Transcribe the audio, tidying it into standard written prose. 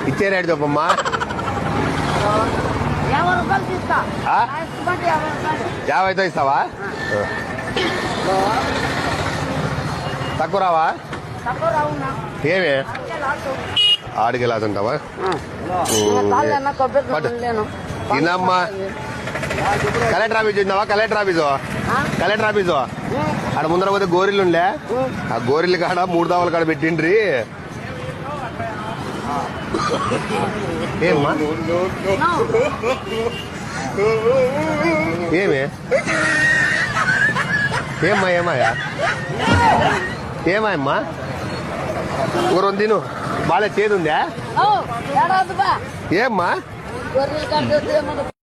ఇచ్చే రేటు చెప్పమ్మా. 50తో ఇస్తావా? తక్కువ రావా? ఏమి ఆడికి లాతుంటావా? తినమ్మా. కలెక్టర్ ఆఫీస్ చూసినావా? కలెక్టర్ ఆఫీసు ఆడ ముందర పోతే గోరిల్లు ఉండే, ఆ గోరిల్లు కాడ 3 దావల కాడ పెట్టిండ్రి. ఏమ్మా ఏమాయా ఏమాయమ్మా ఊరు తిను బాగా చేదుందా? ఏమ్మా